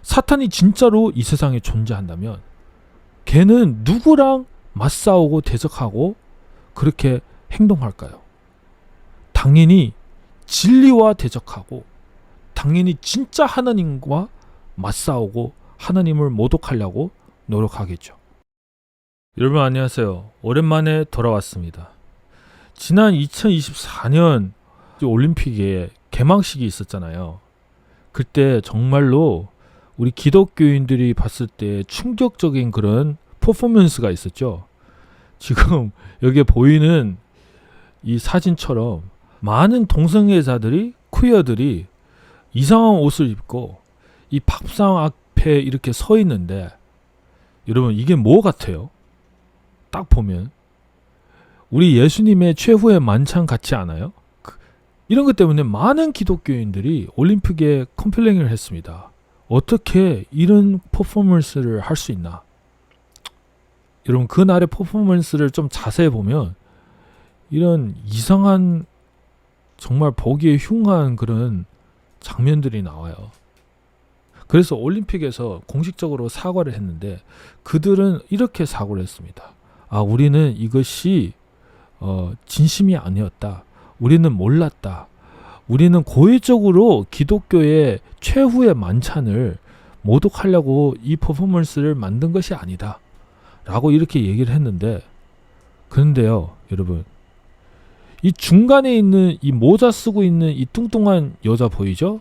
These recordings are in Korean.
사탄이 진짜로 이 세상에 존재한다면 걔는 누구랑 맞싸우고 대적하고 그렇게 행동할까요? 당연히 진리와 대적하고 당연히 진짜 하나님과 맞싸우고 하나님을 모독하려고 노력하겠죠. 여러분 안녕하세요. 오랜만에 돌아왔습니다. 지난 2024년 올림픽에 개막식이 있었잖아요. 그때 정말로 우리 기독교인들이 봤을 때 충격적인 그런 퍼포먼스가 있었죠. 지금 여기에 보이는 이 사진처럼 많은 동성애자들이, 퀴어들이 이상한 옷을 입고 이 밥상 앞에 이렇게 서 있는데, 여러분 이게 뭐 같아요? 딱 보면 우리 예수님의 최후의 만찬 같지 않아요? 이런 것 때문에 많은 기독교인들이 올림픽에 컴플레인을 했습니다. 어떻게 이런 퍼포먼스를 할 수 있나? 여러분 그날의 퍼포먼스를 좀 자세히 보면 이런 이상한, 정말 보기에 흉한 그런 장면들이 나와요. 그래서 올림픽에서 공식적으로 사과를 했는데 그들은 이렇게 사과를 했습니다. 우리는 이것이 진심이 아니었다. 우리는 몰랐다. 우리는 고의적으로 기독교의 최후의 만찬을 모독하려고 이 퍼포먼스를 만든 것이 아니다. 라고 이렇게 얘기를 했는데, 그런데요, 여러분. 이 중간에 있는 이 모자 쓰고 있는 이 뚱뚱한 여자 보이죠?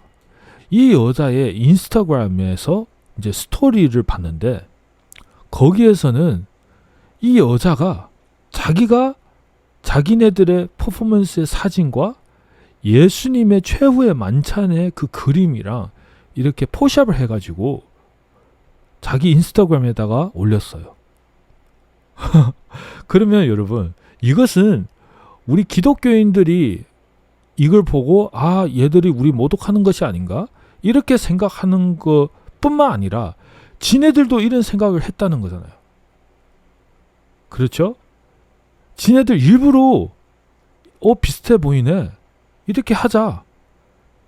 이 여자의 인스타그램에서 이제 스토리를 봤는데, 거기에서는 이 여자가 자기가 자기네들의 퍼포먼스의 사진과 예수님의 최후의 만찬의 그 그림이랑 이렇게 포샵을 해가지고 자기 인스타그램에다가 올렸어요. 그러면 여러분, 이것은 우리 기독교인들이 이걸 보고 얘들이 우리 모독하는 것이 아닌가? 이렇게 생각하는 것뿐만 아니라 지네들도 이런 생각을 했다는 거잖아요. 그렇죠? 지네들 일부러 비슷해 보이네. 이렇게 하자.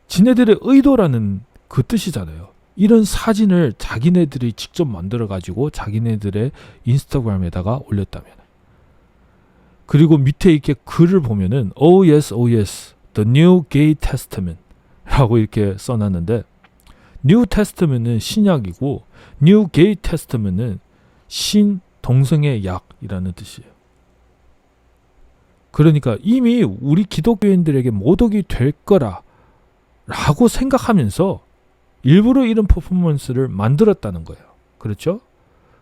지네들의 의도라는 그 뜻이잖아요. 이런 사진을 자기네들이 직접 만들어가지고 자기네들의 인스타그램에다가 올렸다면. 그리고 밑에 이렇게 글을 보면은 Oh yes, oh yes, the New Gay Testament 라고 이렇게 써놨는데, New Testament은 신약이고 New Gay Testament은 신동성애 약이라는 뜻이에요. 그러니까 이미 우리 기독교인들에게 모독이 될 거라 라고 생각하면서 일부러 이런 퍼포먼스를 만들었다는 거예요. 그렇죠?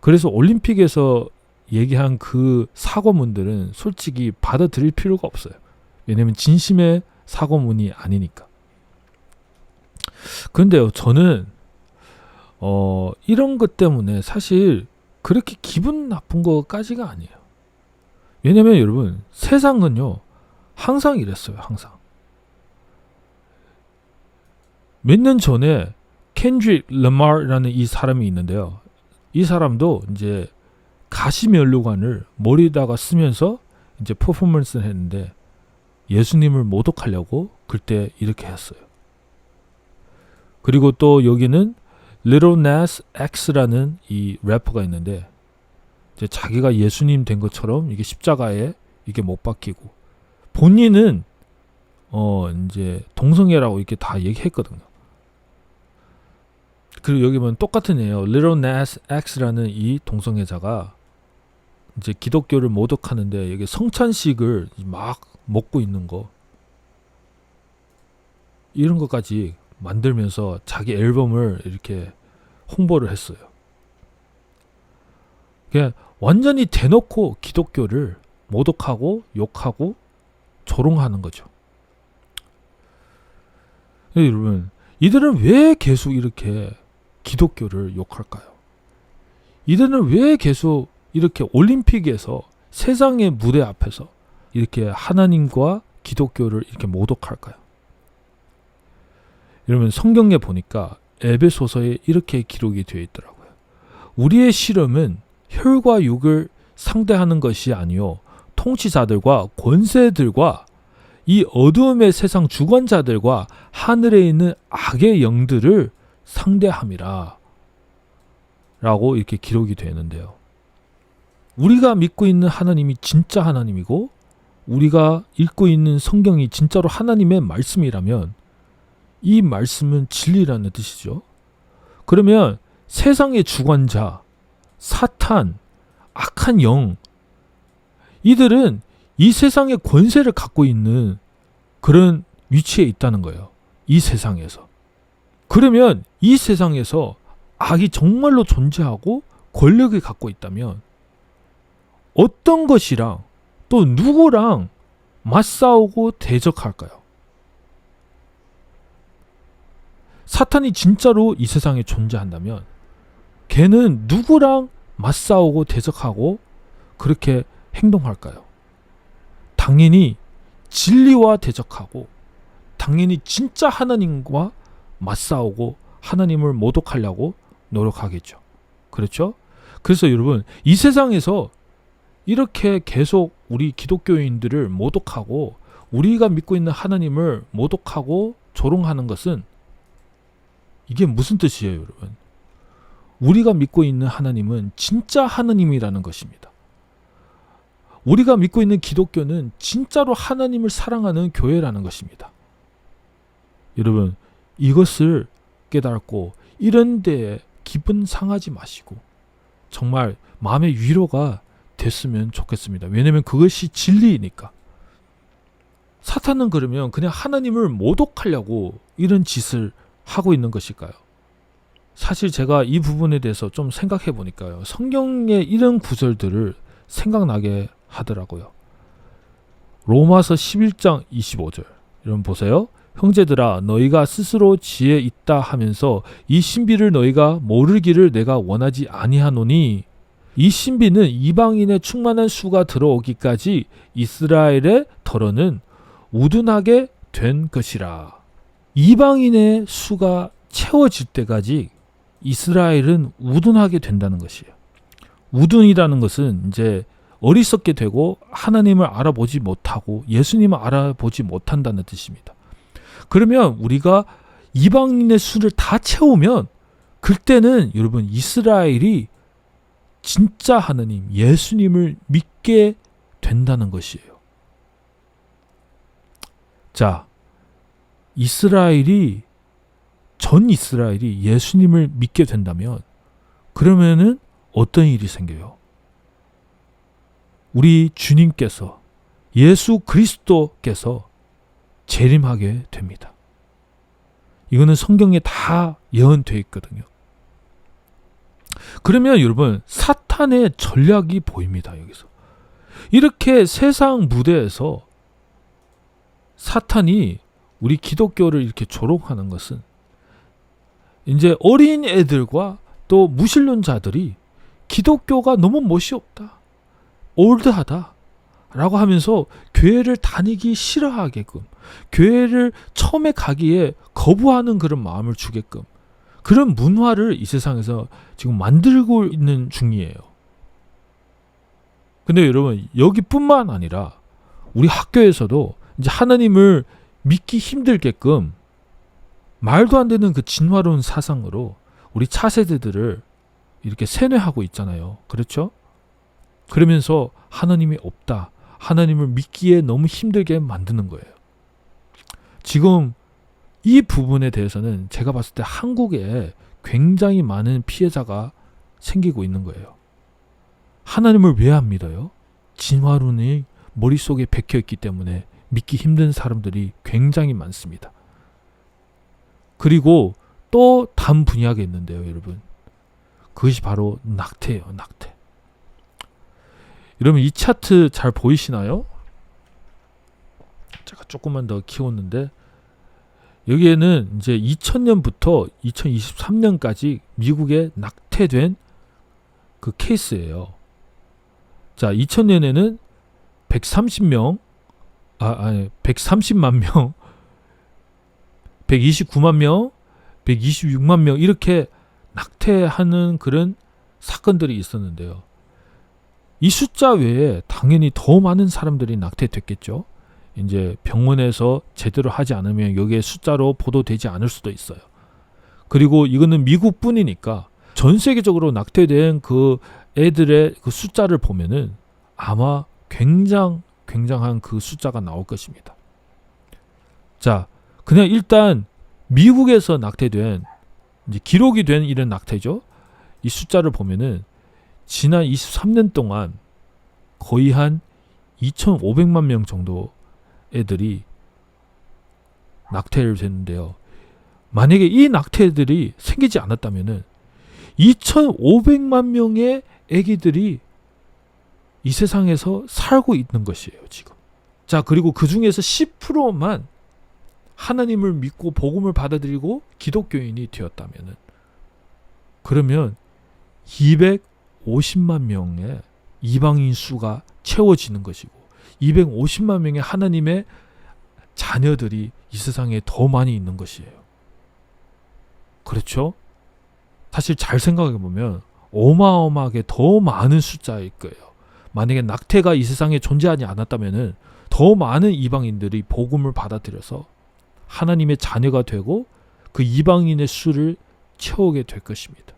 그래서 올림픽에서 얘기한 그 사과문들은 솔직히 받아들일 필요가 없어요. 왜냐하면 진심의 사과문이 아니니까. 그런데요, 저는 이런 것 때문에 사실 그렇게 기분 나쁜 것까지가 아니에요. 왜냐면 여러분, 세상은요 항상 이랬어요. 항상. 몇 년 전에 켄드릭 러마르라는 이 사람이 있는데요. 이 사람도 이제 가시면류관을 머리에다가 쓰면서 이제 퍼포먼스를 했는데 예수님을 모독하려고 그때 이렇게 했어요. 그리고 또 여기는 Lil Nas X라는 이 래퍼가 있는데, 이제 자기가 예수님 된 것처럼 이게 십자가에 이게 못 박히고 본인은 이제 동성애라고 이렇게 다 얘기했거든요. 그리고 여기 보면 똑같은 애예요. Lil Nas X라는 이 동성애자가 이제 기독교를 모독하는데 여기 성찬식을 막 먹고 있는 거, 이런 것까지 만들면서 자기 앨범을 이렇게 홍보를 했어요. 그냥 완전히 대놓고 기독교를 모독하고 욕하고 조롱하는 거죠. 여러분, 이들은 왜 계속 이렇게 기독교를 욕할까요? 이들은 왜 계속 이렇게 올림픽에서 세상의 무대 앞에서 이렇게 하나님과 기독교를 이렇게 모독할까요? 여러분, 성경에 보니까 에베소서에 이렇게 기록이 되어 있더라고요. 우리의 실험은 혈과 육을 상대하는 것이 아니요 통치자들과 권세들과 이 어두움의 세상 주관자들과 하늘에 있는 악의 영들을 상대함이라 라고 이렇게 기록이 되는데요. 우리가 믿고 있는 하나님이 진짜 하나님이고 우리가 읽고 있는 성경이 진짜로 하나님의 말씀이라면 이 말씀은 진리라는 뜻이죠. 그러면 세상의 주관자, 사탄, 악한 영, 이들은 이 세상의 권세를 갖고 있는 그런 위치에 있다는 거예요. 이 세상에서. 그러면 이 세상에서 악이 정말로 존재하고 권력을 갖고 있다면 어떤 것이랑 또 누구랑 맞싸우고 대적할까요? 사탄이 진짜로 이 세상에 존재한다면 걔는 누구랑 맞싸우고 대적하고 그렇게 행동할까요? 당연히 진리와 대적하고 당연히 진짜 하나님과 맞싸우고 하나님을 모독하려고 노력하겠죠. 그렇죠? 그래서 여러분, 이 세상에서 이렇게 계속 우리 기독교인들을 모독하고 우리가 믿고 있는 하나님을 모독하고 조롱하는 것은 이게 무슨 뜻이에요, 여러분? 우리가 믿고 있는 하나님은 진짜 하나님이라는 것입니다. 우리가 믿고 있는 기독교는 진짜로 하나님을 사랑하는 교회라는 것입니다. 여러분, 이것을 깨닫고 이런 데에 기분 상하지 마시고 정말 마음의 위로가 됐으면 좋겠습니다. 왜냐하면 그것이 진리이니까. 사탄은 그러면 그냥 하나님을 모독하려고 이런 짓을 하고 있는 것일까요? 사실 제가 이 부분에 대해서 좀 생각해 보니까요. 성경의 이런 구절들을 생각나게 하더라고요. 로마서 11장 25절. 여러분 보세요. 형제들아 너희가 스스로 지혜 있다 하면서 이 신비를 너희가 모르기를 내가 원하지 아니하노니 이 신비는 이방인의 충만한 수가 들어오기까지 이스라엘의 덜어는 우둔하게 된 것이라. 이방인의 수가 채워질 때까지 이스라엘은 우둔하게 된다는 것이에요. 우둔이라는 것은 이제 어리석게 되고 하나님을 알아보지 못하고 예수님을 알아보지 못한다는 뜻입니다. 그러면 우리가 이방인의 수를 다 채우면 그때는 여러분 이스라엘이 진짜 하나님 예수님을 믿게 된다는 것이에요. 자, 전 이스라엘이 예수님을 믿게 된다면 그러면은 어떤 일이 생겨요? 우리 주님께서 예수 그리스도께서 재림하게 됩니다. 이거는 성경에 다 예언되어 있거든요. 그러면 여러분 사탄의 전략이 보입니다. 여기서 이렇게 세상 무대에서 사탄이 우리 기독교를 이렇게 조롱하는 것은 이제 어린 애들과 또 무신론자들이 기독교가 너무 멋이 없다, 올드하다 라고 하면서 교회를 다니기 싫어하게끔, 교회를 처음에 가기에 거부하는 그런 마음을 주게끔 그런 문화를 이 세상에서 지금 만들고 있는 중이에요. 근데 여러분 여기뿐만 아니라 우리 학교에서도 이제 하나님을 믿기 힘들게끔 말도 안 되는 그 진화론 사상으로 우리 차세대들을 이렇게 세뇌하고 있잖아요. 그렇죠? 그러면서 하나님이 없다, 하나님을 믿기에 너무 힘들게 만드는 거예요. 지금 이 부분에 대해서는 제가 봤을 때 한국에 굉장히 많은 피해자가 생기고 있는 거예요. 하나님을 왜 안 믿어요? 진화론이 머릿속에 박혀있기 때문에 믿기 힘든 사람들이 굉장히 많습니다. 그리고 또 다른 분야가 있는데요, 여러분. 그것이 바로 낙태예요, 낙태. 여러분 이 차트 잘 보이시나요? 제가 조금만 더 키웠는데 여기에는 이제 2000년부터 2023년까지 미국에 낙태된 그 케이스예요. 자, 2000년에는 130만 명, 129만 명, 126만 명 이렇게 낙태하는 그런 사건들이 있었는데요. 이 숫자 외에 당연히 더 많은 사람들이 낙태됐겠죠. 이제 병원에서 제대로 하지 않으면 여기에 숫자로 보도되지 않을 수도 있어요. 그리고 이거는 미국뿐이니까 전 세계적으로 낙태된 그 애들의 그 숫자를 보면은 아마 굉장한 그 숫자가 나올 것입니다. 자, 그냥 일단 미국에서 낙태된, 이제 기록이 된 이런 낙태죠. 이 숫자를 보면은 지난 23년 동안 거의 한 2,500만 명 정도 애들이 낙태를 됐는데요. 만약에 이 낙태들이 생기지 않았다면은 2,500만 명의 아기들이 이 세상에서 살고 있는 것이에요, 지금. 자, 그리고 그 중에서 10%만 하나님을 믿고 복음을 받아들이고 기독교인이 되었다면은, 그러면 250만 명의 이방인 수가 채워지는 것이고 250만 명의 하나님의 자녀들이 이 세상에 더 많이 있는 것이에요. 그렇죠? 사실 잘 생각해 보면 어마어마하게 더 많은 숫자일 거예요. 만약에 낙태가 이 세상에 존재하지 않았다면은 더 많은 이방인들이 복음을 받아들여서 하나님의 자녀가 되고 그 이방인의 수를 채우게 될 것입니다.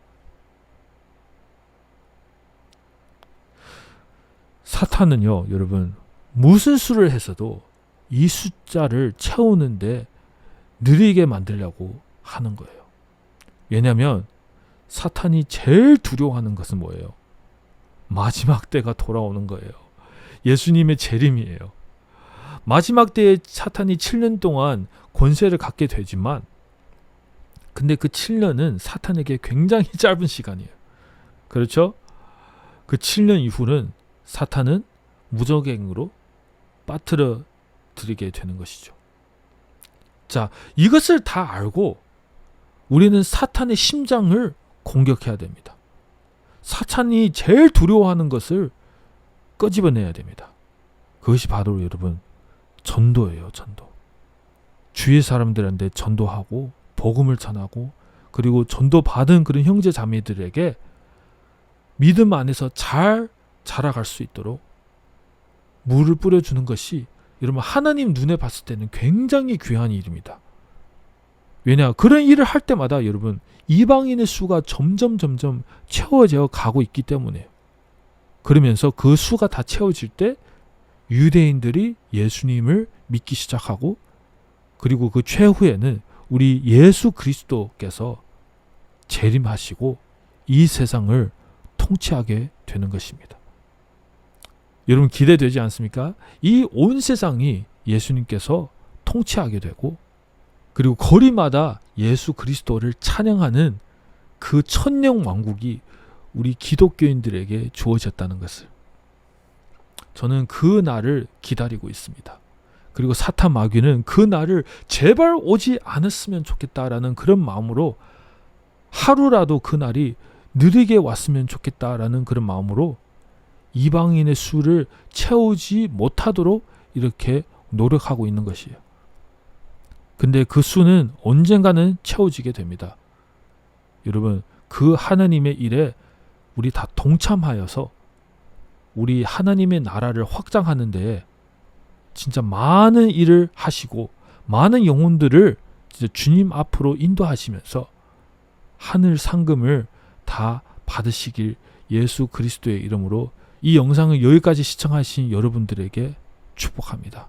사탄은요, 여러분, 무슨 수를 해서도 이 숫자를 채우는데 느리게 만들려고 하는 거예요. 왜냐하면 사탄이 제일 두려워하는 것은 뭐예요? 마지막 때가 돌아오는 거예요. 예수님의 재림이에요. 마지막 때에 사탄이 7년 동안 권세를 갖게 되지만, 근데 그 7년은 사탄에게 굉장히 짧은 시간이에요. 그렇죠? 그 7년 이후는 사탄은 무적행으로 빠뜨려 드리게 되는 것이죠. 자, 이것을 다 알고 우리는 사탄의 심장을 공격해야 됩니다. 사탄이 제일 두려워하는 것을 끄집어내야 됩니다. 그것이 바로 여러분 전도예요. 전도. 주위의 사람들한테 전도하고 복음을 전하고, 그리고 전도받은 그런 형제 자매들에게 믿음 안에서 잘 자라갈 수 있도록 물을 뿌려주는 것이 여러분 하나님 눈에 봤을 때는 굉장히 귀한 일입니다. 왜냐, 그런 일을 할 때마다 여러분 이방인의 수가 점점 채워져 가고 있기 때문에요. 그러면서 그 수가 다 채워질 때 유대인들이 예수님을 믿기 시작하고, 그리고 그 최후에는 우리 예수 그리스도께서 재림하시고 이 세상을 통치하게 되는 것입니다. 여러분 기대되지 않습니까? 이 온 세상이 예수님께서 통치하게 되고, 그리고 거리마다 예수 그리스도를 찬양하는 그 천년 왕국이 우리 기독교인들에게 주어졌다는 것을, 저는 그 날을 기다리고 있습니다. 그리고 사탄 마귀는 그 날을 제발 오지 않았으면 좋겠다라는 그런 마음으로, 하루라도 그 날이 느리게 왔으면 좋겠다라는 그런 마음으로 이방인의 수를 채우지 못하도록 이렇게 노력하고 있는 것이에요. 근데 그 수는 언젠가는 채워지게 됩니다. 여러분, 그 하나님의 일에 우리 다 동참하여서 우리 하나님의 나라를 확장하는 데에 진짜 많은 일을 하시고 많은 영혼들을 진짜 주님 앞으로 인도하시면서 하늘 상금을 다 받으시길 예수 그리스도의 이름으로 이 영상을 여기까지 시청하신 여러분들에게 축복합니다.